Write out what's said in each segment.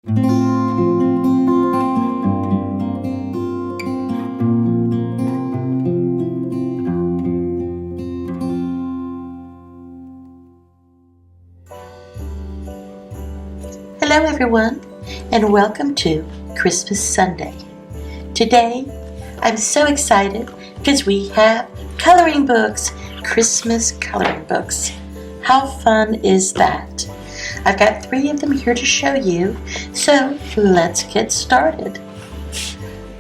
Hello everyone, and welcome to Christmas Sunday. Today, I'm so excited because we have coloring books, Christmas coloring books. How fun is that? I've got 3 of them here to show you, so let's get started.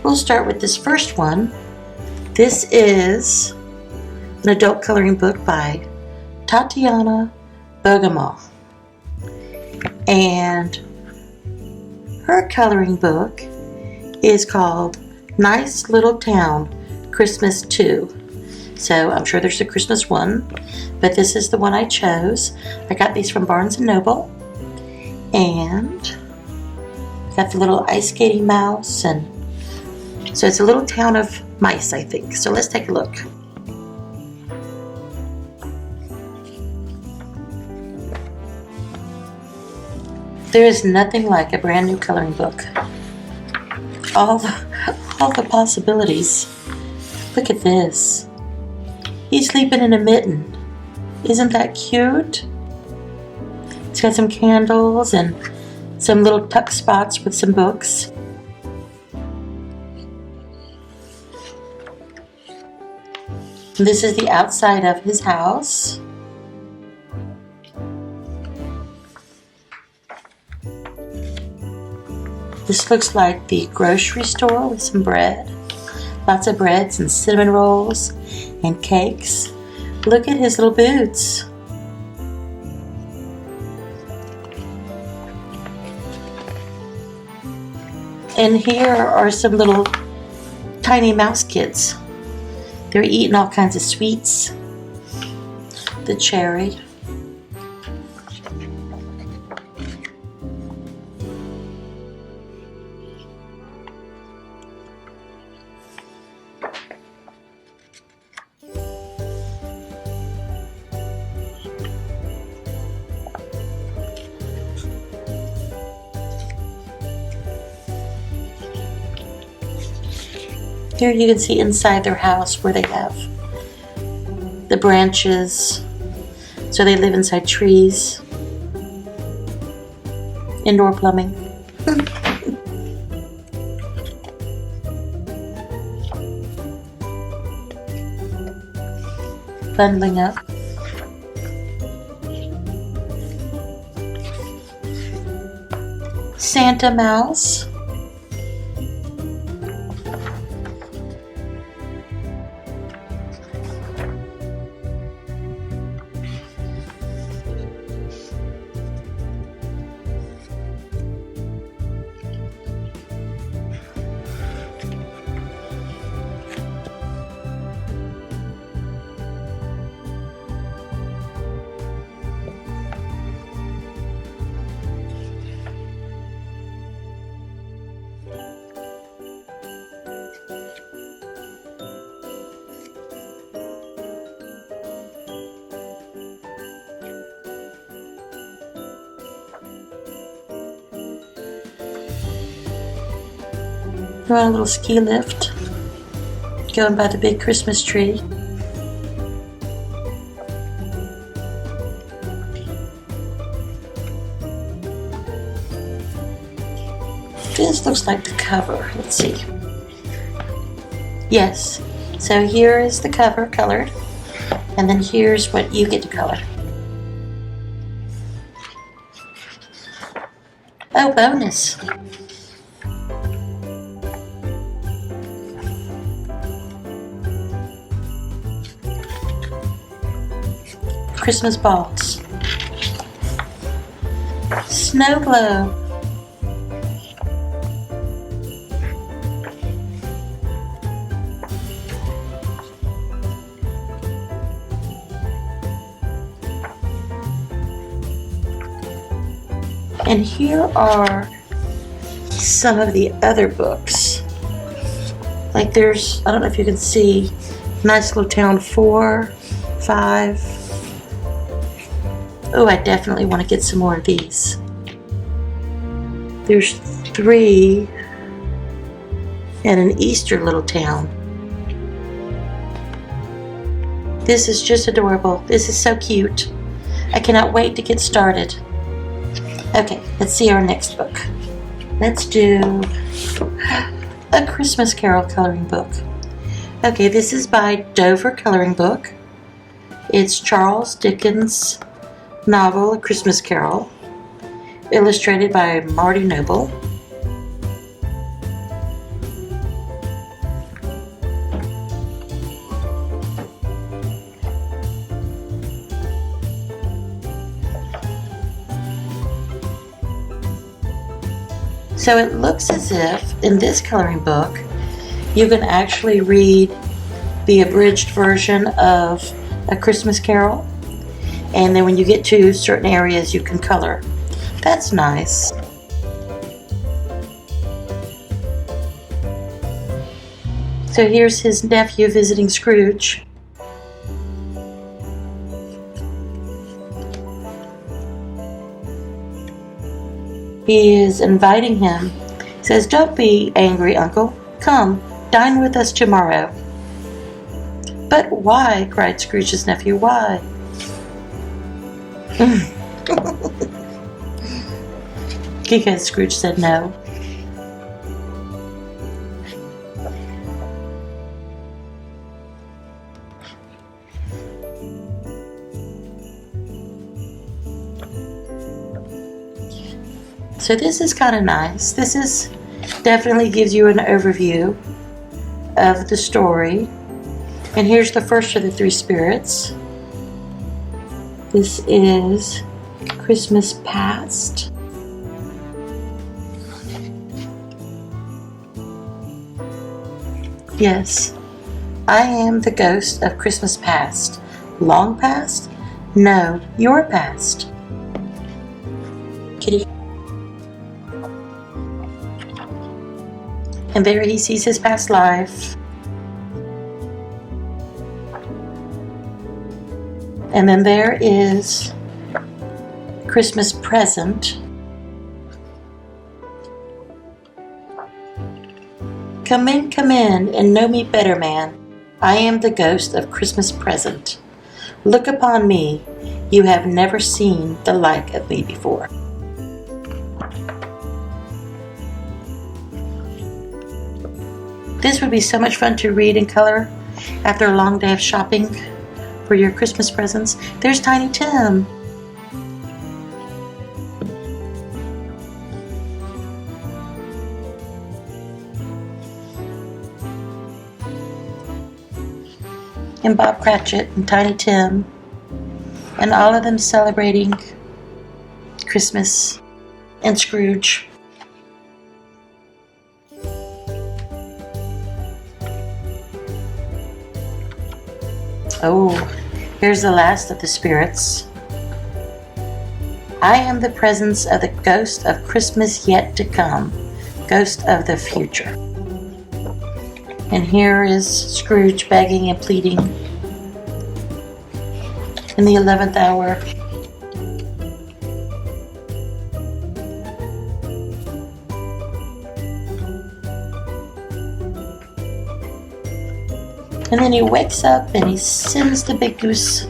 We'll start with this first one. This is an adult coloring book by Tatiana Bogomol. And her coloring book is called Nice Little Town Christmas 2. So I'm sure there's a Christmas 1, but this is the one I chose. I got these from Barnes & Noble. And got the little ice skating mouse, and so it's a little town of mice, I think. So let's take a look. There is nothing like a brand new coloring book. All the possibilities. Look at this. He's sleeping in a mitten. Isn't that cute? It's got some candles and some little tuck spots with some books. This is the outside of his house. This looks like the grocery store with some bread. Lots of breads and cinnamon rolls and cakes. Look at his little boots. And here are some little tiny mouse kids. They're eating all kinds of sweets. The cherry. Here you can see inside their house where they have the branches, so they live inside trees. Indoor plumbing. Bundling up. Santa mouse. We're on a little ski lift, going by the big Christmas tree. This looks like the cover. Let's see. Yes, so here is the cover colored, and then here's what you get to color. Oh, bonus. Christmas balls. Snow globe. And here are some of the other books. Like there's, I don't know if you can see, Nice Little Town 4, 5. Oh, I definitely want to get some more of these. There's 3 in an Easter little town. This is just adorable. This is so cute. I cannot wait to get started. Okay, let's see our next book. Let's do a Christmas Carol coloring book. Okay, this is by Dover Coloring Book. It's Charles Dickens' novel, A Christmas Carol, illustrated by Marty Noble. So it looks as if in this coloring book you can actually read the abridged version of A Christmas Carol, and then when you get to certain areas you can color. That's nice. So here's his nephew visiting Scrooge. He is inviting him. He says, "Don't be angry, Uncle. Come, dine with us tomorrow." "But why?" cried Scrooge's nephew. "Why?" Because Scrooge said no. So this is kind of nice. This is definitely gives you an overview of the story. And here's the first of the 3 spirits. This is Christmas Past. Yes, I am the ghost of Christmas past. Long past? No, your past. Kitty. And there he sees his past life. And then there is Christmas present. Come in, and know me better, man. I am the ghost of Christmas present. Look upon me. You have never seen the like of me before. This would be so much fun to read and color after a long day of shopping for your Christmas presents. There's Tiny Tim. And Bob Cratchit and Tiny Tim, and all of them celebrating Christmas, and Scrooge. Oh, here's the last of the spirits. I am the presence of the ghost of Christmas yet to come, ghost of the future. And here is Scrooge begging and pleading in the 11th hour. And then he wakes up and he sends the big goose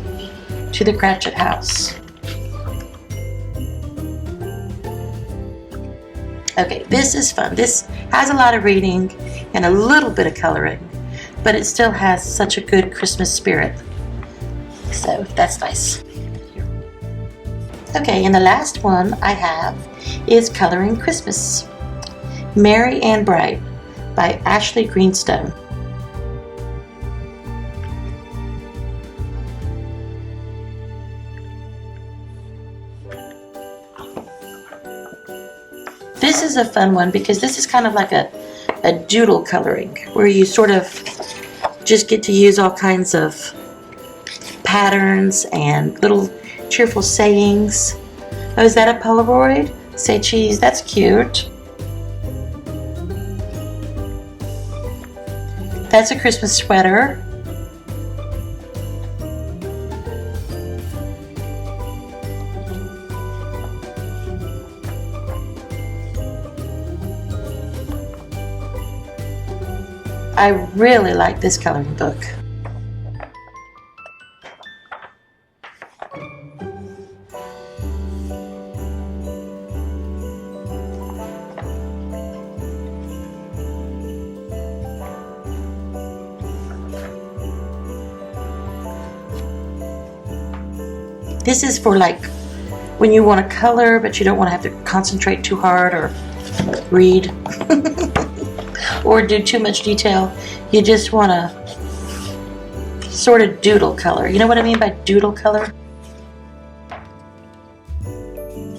to the Cratchit house. Okay, this is fun. This has a lot of reading and a little bit of coloring, but it still has such a good Christmas spirit. So that's nice. Okay, and the last one I have is Coloring Christmas. Merry and Bright by Ashley Greenstone. This is a fun one because this is kind of like a doodle coloring where you sort of just get to use all kinds of patterns and little cheerful sayings. Oh, is that a Polaroid? Say cheese, that's cute. That's a Christmas sweater. I really like this coloring book. This is for like when you want to color but you don't want to have to concentrate too hard or read or do too much detail. You just want to sort of doodle color. You know what I mean by doodle color?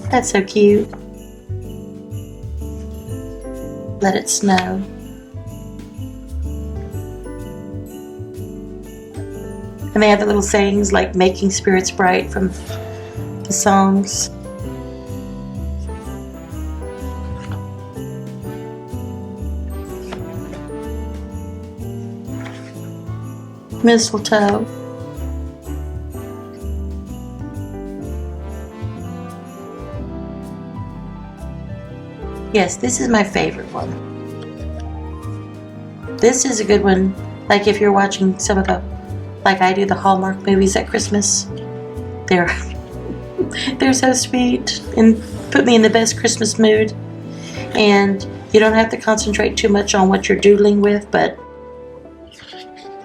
That's so cute. Let it snow. And they have the little sayings like making spirits bright from the songs. Mistletoe. Yes, this is my favorite one. This is a good one, like if you're watching some of the, like I do, the Hallmark movies at Christmas. They're so sweet and put me in the best Christmas mood. And you don't have to concentrate too much on what you're doodling with, but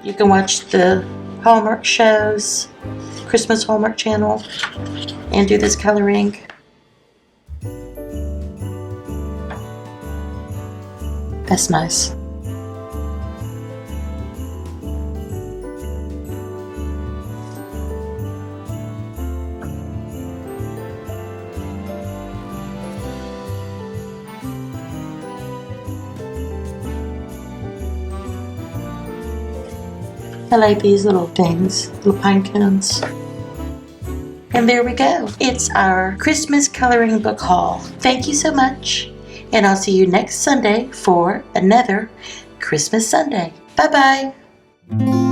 you can watch the Hallmark shows, Christmas Hallmark Channel, and do this coloring. That's nice. I like these little things, little pine cones. And there we go. It's our Christmas coloring book haul. Thank you so much. And I'll see you next Sunday for another Christmas Sunday. Bye-bye.